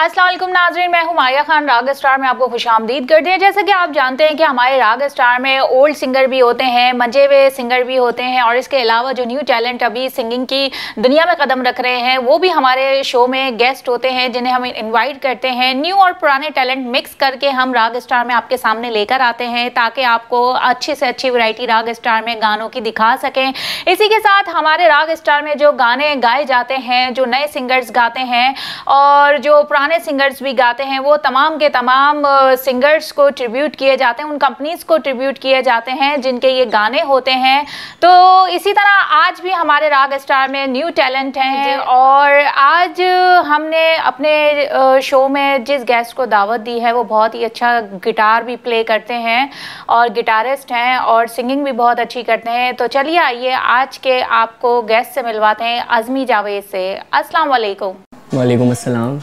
अस्सलाम वालेकुम नाज़रीन, मैं हूं मारिया खान। राग स्टार में आपको खुशामदीद करते हैं। जैसे कि आप जानते हैं कि हमारे राग स्टार में ओल्ड सिंगर भी होते हैं, मंजे हुए सिंगर भी होते हैं, और इसके अलावा जो न्यू टैलेंट अभी सिंगिंग की दुनिया में कदम रख रहे हैं वो भी हमारे शो में गेस्ट होते हैं, जिन्हें हम इन्वाइट करते हैं। न्यू और पुराने टैलेंट मिक्स करके हम राग स्टार में आपके सामने लेकर आते हैं, ताकि आपको अच्छी से अच्छी वैरायटी राग स्टार में गानों की दिखा सकें। इसी के साथ हमारे राग स्टार में जो गाने गाए जाते हैं, जो नए सिंगर्स गाते हैं और जो पुराने सिंगर्स भी गाते हैं, वो तमाम के तमाम सिंगर्स को ट्रिब्यूट किए जाते हैं, उन कंपनीज को ट्रिब्यूट किए जाते हैं जिनके ये गाने होते हैं। तो इसी तरह आज भी हमारे राग स्टार में न्यू टैलेंट हैं, और आज हमने अपने शो में जिस गेस्ट को दावत दी है वो बहुत ही अच्छा गिटार भी प्ले करते हैं और गिटारिस्ट हैं और सिंगिंग भी बहुत अच्छी करते हैं। तो चलिए आइए आज के आपको गेस्ट से मिलवाते हैं, अज़मी जावेद से। अस्सलाम वालेकुम। वालेकुम अस्सलाम।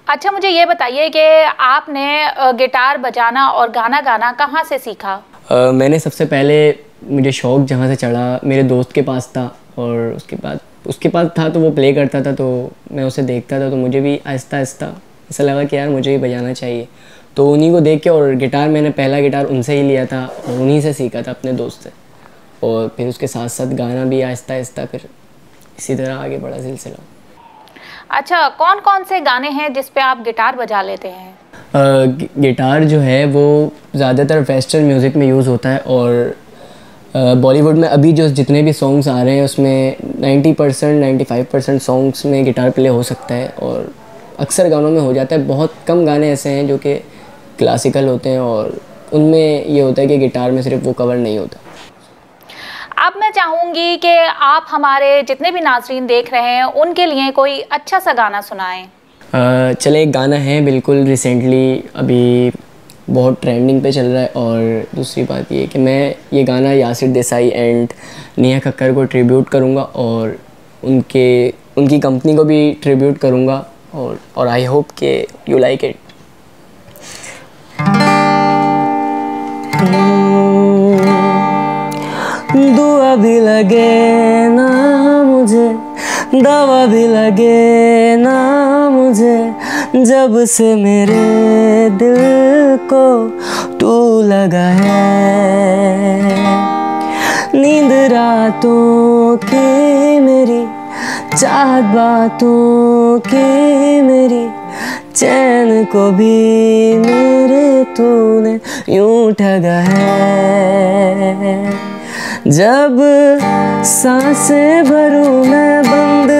अच्छा, मुझे ये बताइए कि आपने गिटार बजाना और गाना गाना कहाँ से सीखा? मैंने सबसे पहले मुझे शौक़ जहाँ से चढ़ा मेरे दोस्त के पास था, और उसके पास था तो वो प्ले करता था, तो मैं उसे देखता था, तो मुझे भी आहिस्ता आहिस्ता ऐसा लगा कि यार मुझे ही बजाना चाहिए। तो उन्हीं को देख के, और गिटार मैंने पहला गिटार उनसे ही लिया था और उन्हीं से सीखा था, अपने दोस्त से। और फिर उसके साथ साथ गाना भी आहिस्ता आहिस्ता, फिर इसी तरह आगे बढ़ा सिलसिला। अच्छा, कौन कौन से गाने हैं जिस पे आप गिटार बजा लेते हैं? गिटार जो है वो ज़्यादातर वेस्टर्न म्यूज़िक में यूज़ होता है, और बॉलीवुड में अभी जो जितने भी सॉन्ग्स आ रहे हैं उसमें 90% 95% सॉन्ग्स में गिटार प्ले हो सकता है, और अक्सर गानों में हो जाता है। बहुत कम गाने ऐसे हैं जो कि क्लासिकल होते हैं और उनमें ये होता है कि गिटार में सिर्फ वो कवर नहीं होता। अब मैं चाहूँगी कि आप हमारे जितने भी नाज़रीन देख रहे हैं उनके लिए कोई अच्छा सा गाना सुनाएं। चले, एक गाना है बिल्कुल रिसेंटली अभी बहुत ट्रेंडिंग पे चल रहा है, और दूसरी बात ये कि मैं ये गाना यासिर देसाई एंड नेहा कक्कर को ट्रिब्यूट करूँगा, और उनकी कंपनी को भी ट्रिब्यूट करूँगा, और आई होप कि यू लाइक इट। दुआ भी लगे ना मुझे, दवा भी लगे ना मुझे, जब से मेरे दिल को तू लगा है। नींद रातों की मेरी, चाहत बातों की मेरी, चैन को भी मेरे तूने यूं ठगा है। जब सांसें भरूं मैं बंद,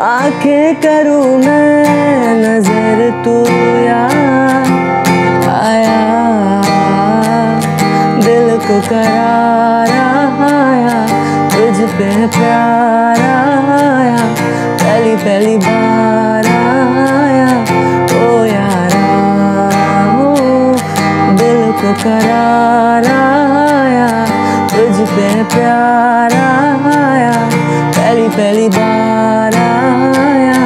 आंखें करूं मैं नजर, तू याद आया, दिल को करार आया, तुझ पे प्यार आया, पहली पहली बार आया, ओ यारा हो, दिल को करार आया, तुझ पे प्यार आया, पहली पहली बार आया,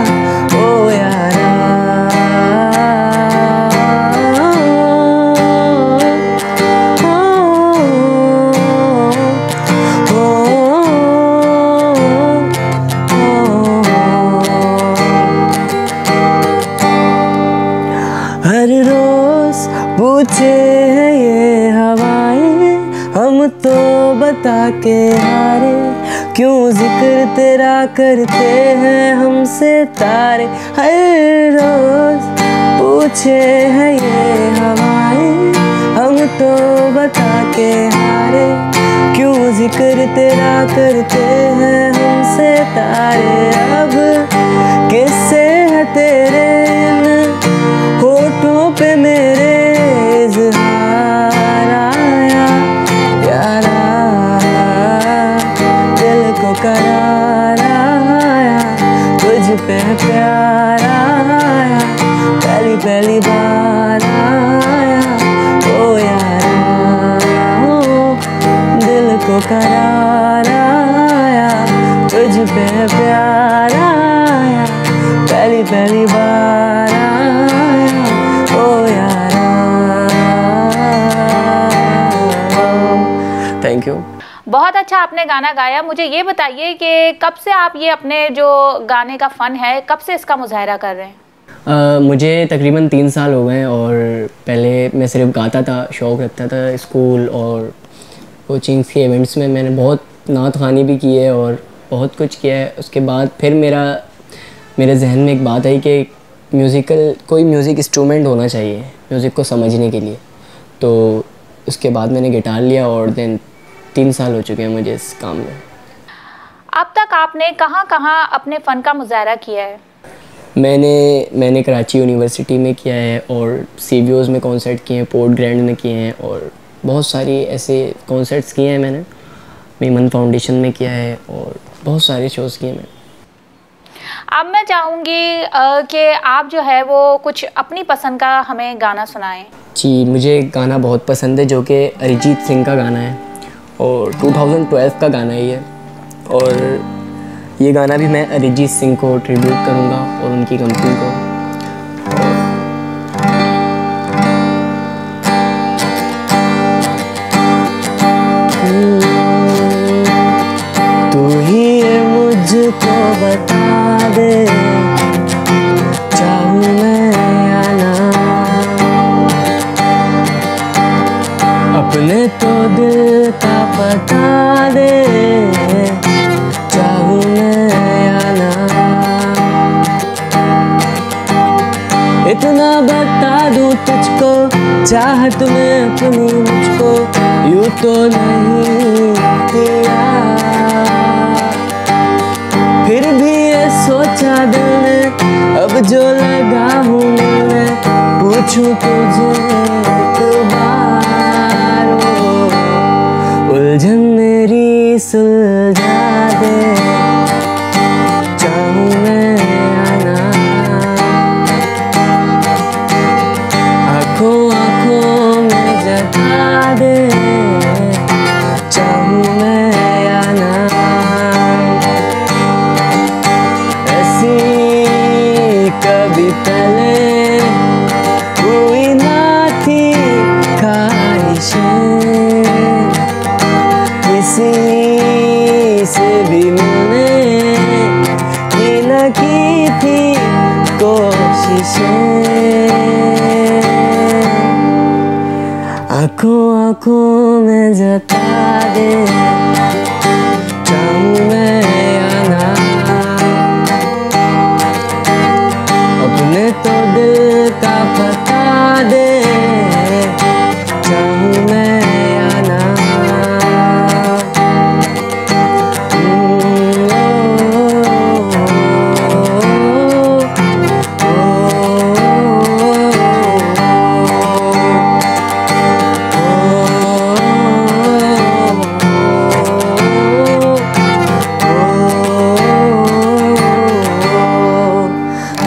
ओ यारा। हर रोज पूछे है ये हवाएं, हम तो बता के हारे, क्यों जिक्र तेरा करते हैं हमसे तारे। हर रोज पूछे है ये हवाएं, हम तो बता के हारे, क्यों जिक्र तेरा करते हैं हमसे तारे। अब किससे है तेरे होठों पे मेरे इज़हार आया, यारा दिल को करार आया, तुझ पे प्यार आया, पहली पहली बार आया, ओ यारा हो, दिल को करार आया, तुझ पे प्यार आया, पहली पहली बार आया, ओ यारा। Thank you. बहुत अच्छा आपने गाना गाया। मुझे ये बताइए कि कब से आप ये अपने जो गाने का फ़न है, कब से इसका मुजाहरा कर रहे हैं? मुझे तकरीबन 3 साल हो गए और पहले मैं सिर्फ गाता था, शौक़ रखता था। स्कूल और कोचिंग्स के इवेंट्स में मैंने बहुत नात ख़वानी भी की है और बहुत कुछ किया है। उसके बाद फिर मेरे जहन में एक बात आई कि कोई म्यूज़िक इंस्ट्रूमेंट होना चाहिए म्यूज़िक को समझने के लिए। तो उसके बाद मैंने गिटार लिया और देन 3 साल हो चुके हैं मुझे इस काम में। अब तक आपने कहाँ कहाँ अपने फ़न का मुज़ाहरा किया है? मैंने कराची यूनिवर्सिटी में किया है और CBOs में कॉन्सर्ट किए हैं, पोर्ट ग्रैंड में किए हैं और बहुत सारी ऐसे कॉन्सर्ट्स किए हैं मैंने। मीमन फाउंडेशन में किया है और बहुत सारे शोज़ किए मैंने। अब मैं चाहूँगी कि आप जो है वो कुछ अपनी पसंद का हमें गाना सुनाएं। जी, मुझे एक गाना बहुत पसंद है जो कि अरिजीत सिंह का गाना है और 2012 का गाना ही है। और ये गाना भी मैं अरिजीत सिंह को ट्रिब्यूट करूँगा और उनकी कंपनी को। तू ही मुझको बता दे, चाहूँ मैं या ना, अपने तो दिल का बता दे, चाहूँ मैं या ना। इतना बता दूँ तुझको, चाहत में अपनी मुझको यूँ तो नहीं किया। फिर भी ये सोचा दिल ने, अब जो लगा हूँ मिलने, पूछूं तुझे एक बार, उलझन मेरी सुलझा दे, चाहूँ मैं या ना। आँखों आँखों में जगा दे, चाहूँ मैं या ना। ऐसी कभी पहले हुई ना थी ख्वाहिशें, किसी से भी मिलने की न की थी कोशिशें। आँखों आँखों में जता दे, चाहूँ मैं या ना। अपने तो दिल का बता दे, चाहूँ मैं या ना।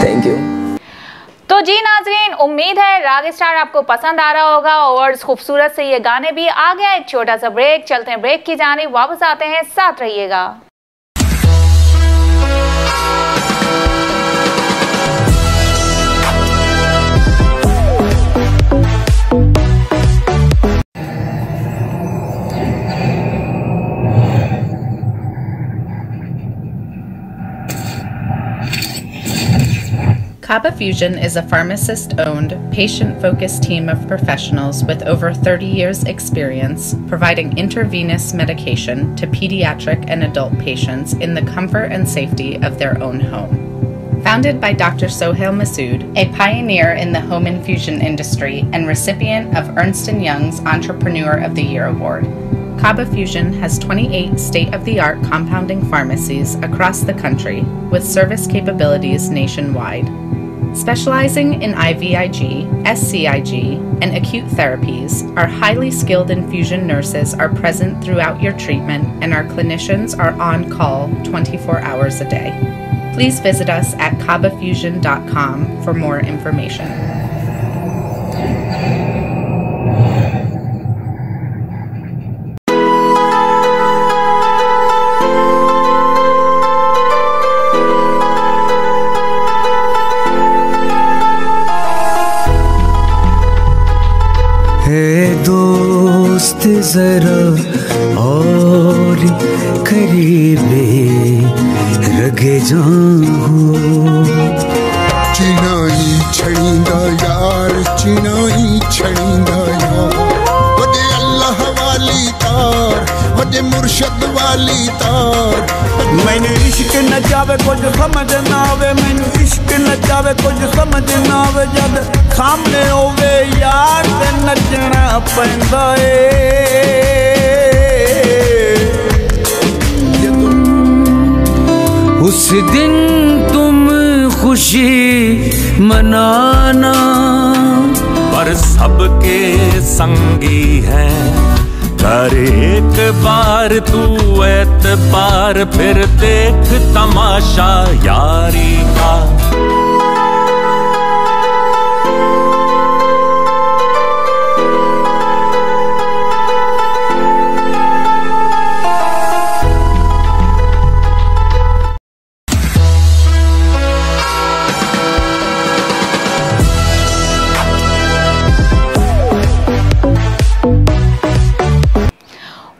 Thank you. तो जी नाज़रीन, उम्मीद है राग स्टार आपको पसंद आ रहा होगा और खूबसूरत से ये गाने भी। आ गया एक छोटा सा ब्रेक, चलते हैं ब्रेक की जानिब, वापस आते हैं, साथ रहिएगा। Kaba Fusion is a pharmacist-owned, patient-focused team of professionals with over 30 years' experience providing intravenous medication to pediatric and adult patients in the comfort and safety of their own home. Founded by Dr. Sohail Masood, a pioneer in the home infusion industry and recipient of Ernst & Young's Entrepreneur of the Year Award, Kaba Fusion has 28 state-of-the-art compounding pharmacies across the country with service capabilities nationwide. Specializing in IVIG, SCIG, and acute therapies, our highly skilled infusion nurses are present throughout your treatment and our clinicians are on call 24 hours a day. Please visit us at kabafusion.com for more information. दोस्त जरा और करीबे लगे जाऊं, चिनाई छड़ींदा यार चिनाई छड़ींदा यार वजे अल्लाह वाली तार वजे मुर्शद वाली तार मैनू इश्क न जावे कुछ समझ ना आवे मैनू इश्क न जावे कुछ समझ ना आवे जद सामने होवे यार ते नचना पैंदा ए उस दिन तुम खुशी मनाना पर सबके संगी हैं कर एक बार तू एतबार फिर देख तमाशा यारी का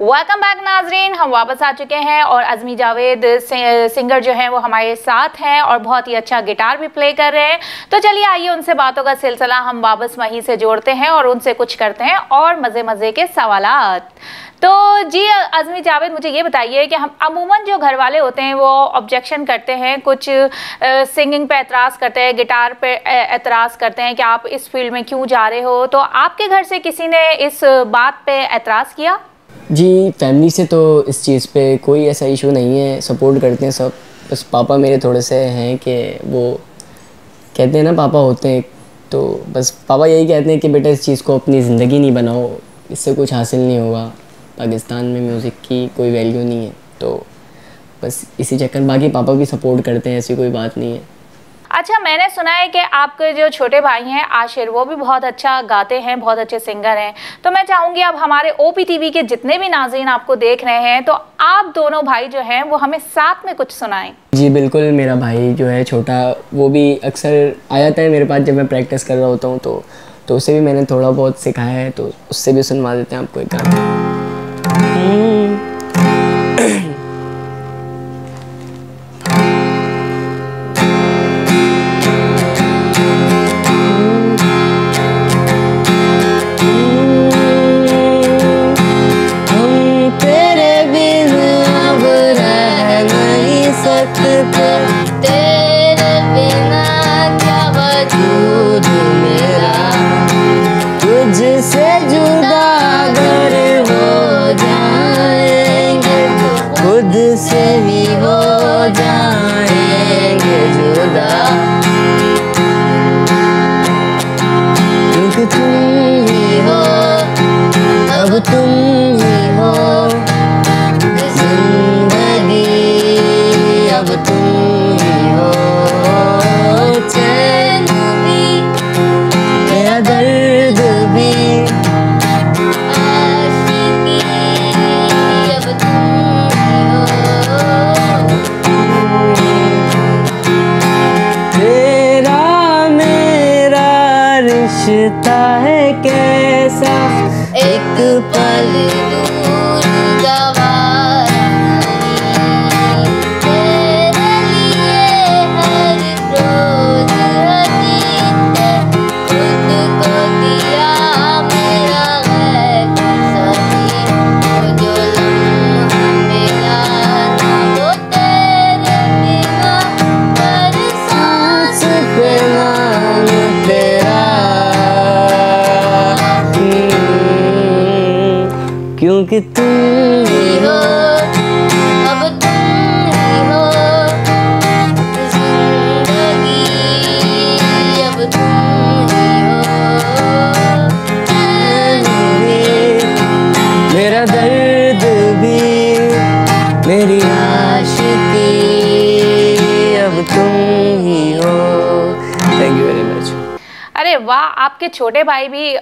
वेलकम बैक नाजरीन, हम वापस आ चुके हैं और अज़मी जावेद सिंगर जो हैं वो हमारे साथ हैं और बहुत ही अच्छा गिटार भी प्ले कर रहे हैं। तो चलिए आइए उनसे बातों का सिलसिला हम वापस वहीं से जोड़ते हैं और उनसे कुछ करते हैं और मज़े मज़े के सवालात। तो जी अज़मी जावेद, मुझे ये बताइए कि हम अमूमन जो घर वाले होते हैं वो ऑब्जेक्शन करते हैं, कुछ सिंगिंग पे एतराज़ करते हैं, गिटार पे एतराज़ करते हैं कि आप इस फील्ड में क्यों जा रहे हो। तो आपके घर से किसी ने इस बात पे एतराज़ किया? जी, फैमिली से तो इस चीज़ पे कोई ऐसा इशू नहीं है, सपोर्ट करते हैं सब। बस पापा मेरे थोड़े से हैं कि वो कहते हैं ना, पापा होते हैं तो बस पापा यही कहते हैं कि बेटा इस चीज़ को अपनी ज़िंदगी नहीं बनाओ, इससे कुछ हासिल नहीं होगा, पाकिस्तान में म्यूज़िक की कोई वैल्यू नहीं है। तो बस इसी चक्कर, बाकी पापा भी सपोर्ट करते हैं, ऐसी कोई बात नहीं है। अच्छा, मैंने सुना है कि आपके जो छोटे भाई हैं आशिर, वो भी बहुत अच्छा गाते हैं, बहुत अच्छे सिंगर हैं। तो मैं चाहूँगी अब हमारे OP-TV के जितने भी नाज़रीन आपको देख रहे हैं, तो आप दोनों भाई जो हैं वो हमें साथ में कुछ सुनाएं। जी बिल्कुल, मेरा भाई जो है छोटा, वो भी अक्सर आ जाता है मेरे पास जब मैं प्रैक्टिस कर रहा होता हूँ, तो उससे भी मैंने थोड़ा बहुत सिखाया है, तो उससे भी सुनवा देते हैं आपको एक गाना। तेरे बिना क्या वजूद मेरा, तुझसे जुदा अगर हो जाएंगे खुद से ही हो जाएंगे जुदा, क्योंकि तुम ही हो, अब तुम ही हो जिंदगी, अब तुम ही हो चैन भी, मेरा दर्द भी, आशिकी, अब तुम ही हो। तेरा मेरा रिश्ता है कैसा, एक पल दूर गवारा क्योंकि तुम ही हो, अब तुम ही हो जिंदगी, अब तुम ही हो चैन भी, मेरा दर्द भी, मेरी आशिकी, अब तुम ही हो। Thank you very much. अरे वाह, आपके छोटे भाई भी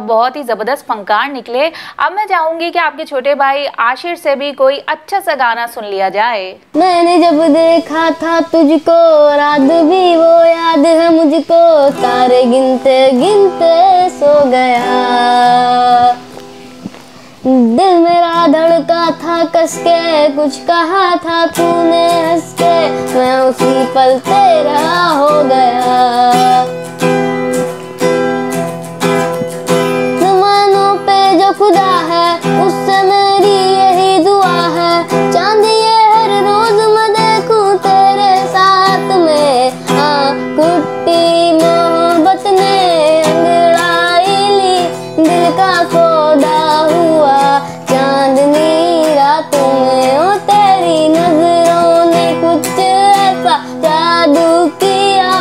बहुत ही ज़बरदस्त फनकार निकले। अब मैं चाहूँगी कि आपके छोटे भाई आशिर से भी कोई अच्छा सा गाना सुन लिया जाए। मैंने जब देखा था तुझको, रात भी वो याद है मुझको, तारे गिनते गिनते सो गया, दिल मेरा धड़का था कस के, कुछ कहा था तूने हंस के, मैं उसी पल तेरा हो गया। जो खुदा है उससे मेरी यही दुआ है, चांद ये हर रोज मैं देखूं तेरे साथ में। हाँ कुट्टी मोहब्बत ने अंगड़ाई ली, दिल का सौदा हुआ चांदनी रातों में। ओ तेरी नजरों ने कुछ ऐसा जादू किया,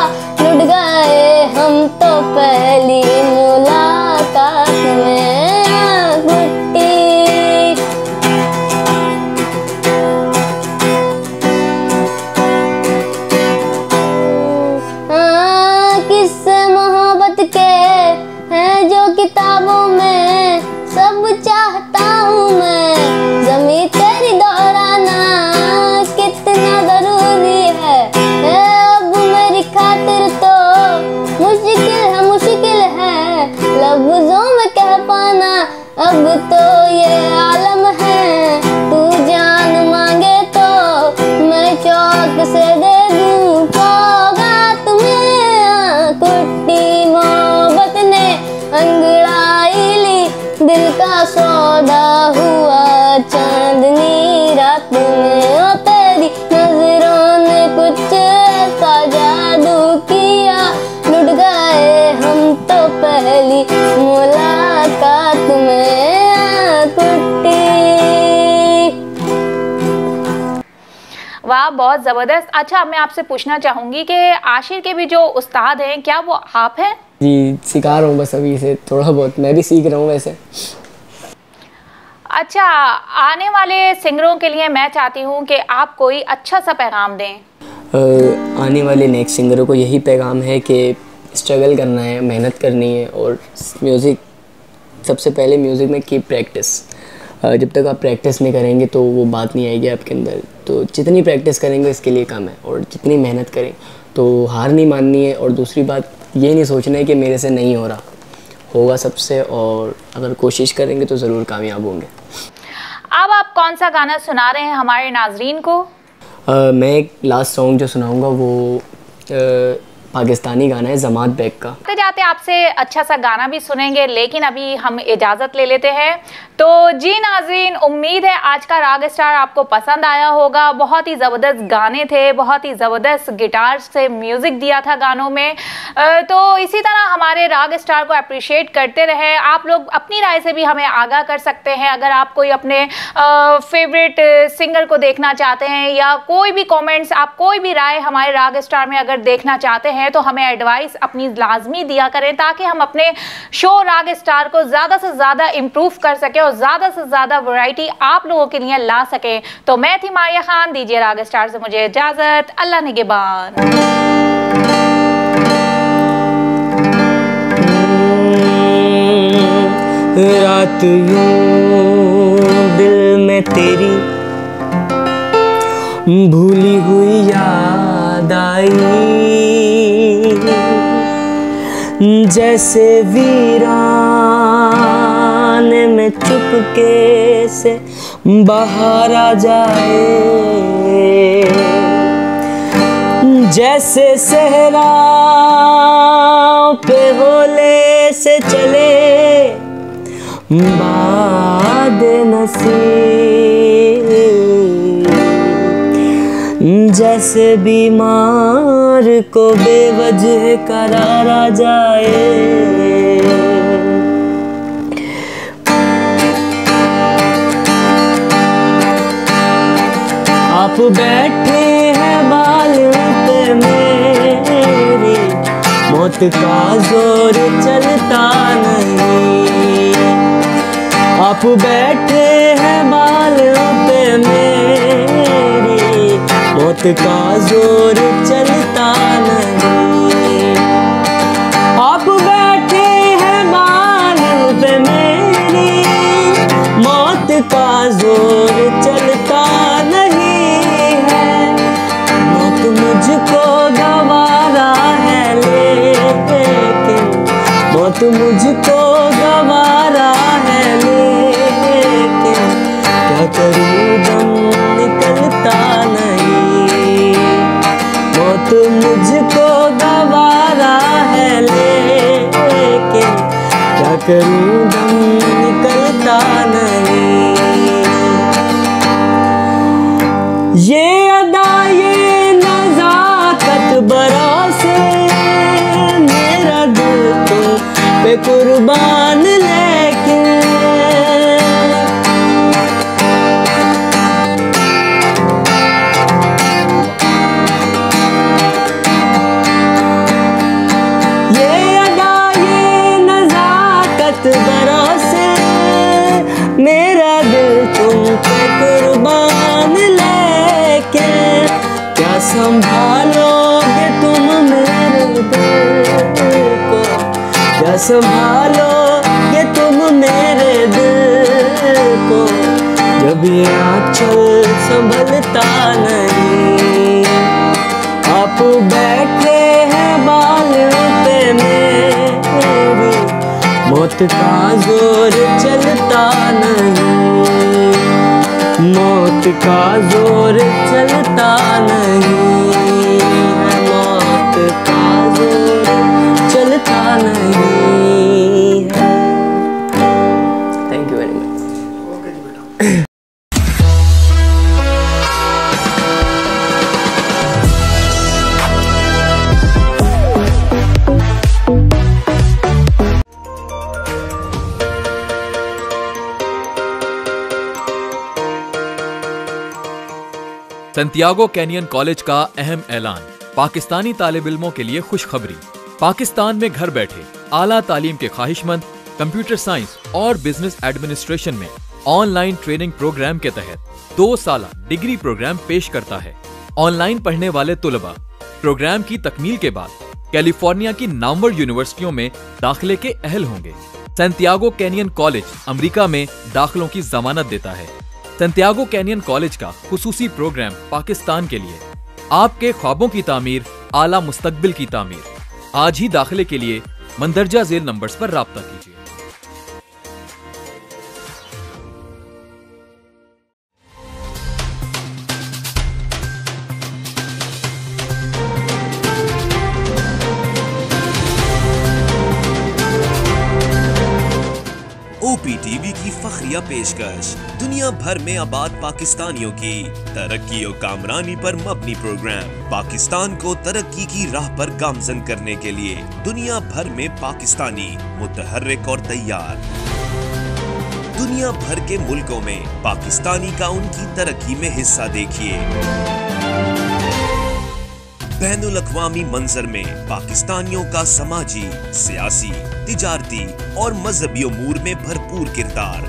लुट गए हम तो पहली मुलाकात में। किताबों में सब चाहता हूँ मैं, ज़मीं तेरी दोहराना कितना ज़रूरी है। अब मेरी खातिर तो मुश्किल है लफ्ज़ों में कह पाना, अब तो ये आलम है। तू जान मांगे तो मैं शौक से दे दूँ सौगात में। कुट्टी मोहब्बत ने अंगड़ाई ली, दिल का सौदा हुआ चांदनी रात में। ओ तेरी नजरों ने कुछ ऐसा जादू किया, लुट गए हम तो पहली मुलाकात में। कुट्टी। वाह बहुत ज़बरदस्त। अच्छा मैं आपसे पूछना चाहूँगी कि आशिर के भी जो उस्ताद हैं क्या वो आप हैं? जी सिखा रहा हूँ बस अभी से थोड़ा बहुत, मैं भी सीख रहा हूँ वैसे। अच्छा आने वाले सिंगरों के लिए मैं चाहती हूँ कि आप कोई अच्छा सा पैगाम दें। आने वाले नेक्स्ट सिंगरों को यही पैगाम है कि स्ट्रगल करना है, मेहनत करनी है, और म्यूज़िक सबसे पहले म्यूज़िक में कीप प्रैक्टिस। जब तक आप प्रैक्टिस नहीं करेंगे तो वो बात नहीं आएगी आपके अंदर। तो जितनी प्रैक्टिस करेंगे इसके लिए कम है, और जितनी मेहनत करें तो हार नहीं माननी है। और दूसरी बात ये नहीं सोचना है कि मेरे से नहीं हो रहा, होगा सबसे, और अगर कोशिश करेंगे तो ज़रूर कामयाब होंगे। अब आप कौन सा गाना सुना रहे हैं हमारे नाजरीन को? मैं एक लास्ट सॉन्ग जो सुनाऊंगा वो पाकिस्तानी गाना है ज़मात बेग का। आते जाते आपसे अच्छा सा गाना भी सुनेंगे, लेकिन अभी हम इजाज़त ले लेते हैं। तो जी नाज़रीन, उम्मीद है आज का राग स्टार आपको पसंद आया होगा। बहुत ही ज़बरदस्त गाने थे, बहुत ही ज़बरदस्त गिटार से म्यूज़िक दिया था गानों में। तो इसी तरह हमारे राग स्टार को अप्रिशिएट करते रहे। आप लोग अपनी राय से भी हमें आगाह कर सकते हैं। अगर आप कोई अपने फेवरेट सिंगर को देखना चाहते हैं या कोई भी कॉमेंट्स, आप कोई भी राय हमारे राग स्टार में अगर देखना चाहते हैं तो हमें एडवाइस अपनी लाजमी दिया करें, ताकि हम अपने शो राग स्टार को ज़्यादा से ज़्यादा इम्प्रूव कर सकें और ज़्यादा से ज़्यादा वैरायटी आप लोगों के लिए ला सकें। तो मैं थी मारिया खान, दीजिए राग स्टार से मुझे इजाज़त। अल्लाह निगहबान। रात यूं दिल में तेरी भूली हुई याद आई, जैसे वीराने में चुपके से बाहर आ जाए, जैसे सहराओं पे होले से चले बाद नसीब, जैसे बीमार को बेवजह करार आ जाए। आप बैठे हैं बालों पे मेरी, मौत का जोर चलता नहीं। आप बैठे हैं बालों पे मेरी, मौत का जोर चलता नहीं। आप बैठे हैं बालों पे मेरी, मौत का जोर चलता नहीं है। मौत मुझको गवारा है लेकिन, मौत मुझको गवारा है लेकिन, क्या करूँ दम निकलता नहीं। मौत मुझको गवारा है लेकिन, क्या करूँ दम निकलता कुर्बान लेके। ये अदा ये नज़ाकत भरोसे, मेरा दिल तुम पे कुर्बान लेके। क्या संभालोगे तुम मेरे दिल को, क्या संभालोगे तुम मेरे दिल को, जब ये आंचल संभलता नहीं। आप बैठे हैं बालों पे मेरी, मौत का जोर चलता नहीं, मौत का जोर चलता नहीं है, मौत का जोर चलता नहीं है। Thank you very much. Santiago canyon college का अहम ऐलान। पाकिस्तानी तालिब इल्मों के लिए खुशखबरी। पाकिस्तान में घर बैठे आला तालीम के ख्वाहिशमंद कंप्यूटर साइंस और बिजनेस एडमिनिस्ट्रेशन में ऑनलाइन ट्रेनिंग प्रोग्राम के तहत 2 साला डिग्री प्रोग्राम पेश करता है। ऑनलाइन पढ़ने वाले तुलबा प्रोग्राम की तकमील के बाद कैलिफोर्निया की नामवर यूनिवर्सिटियों में दाखिले के अहल होंगे। सैंटियागो कैनियन कॉलेज अमेरिका में दाखिलों की जमानत देता है। सैंटियागो कैनियन कॉलेज का खुसूसी प्रोग्राम पाकिस्तान के लिए, आपके ख्वाबों की तामीर, आला मुस्तकबिल की तामीर। आज ही दाखिले के लिए मंदरजा झेल नंबर्स पर राब्ता कीजिए। OPTV की फखरिया पेशकश, दुनिया भर में आबाद पाकिस्तानियों की तरक्की और कामरानी पर मबनी प्रोग्राम। पाकिस्तान को तरक्की की राह पर गामजन करने के लिए दुनिया भर में पाकिस्तानी मुतहर्रिक और तैयार। दुनिया भर के मुल्कों में पाकिस्तानी का उनकी तरक्की में हिस्सा देखिए। बैनुल अक़वामी मंजर में पाकिस्तानियों का समाजी, सियासी, तिजारती और मजहबी उमूर में भरपूर किरदार।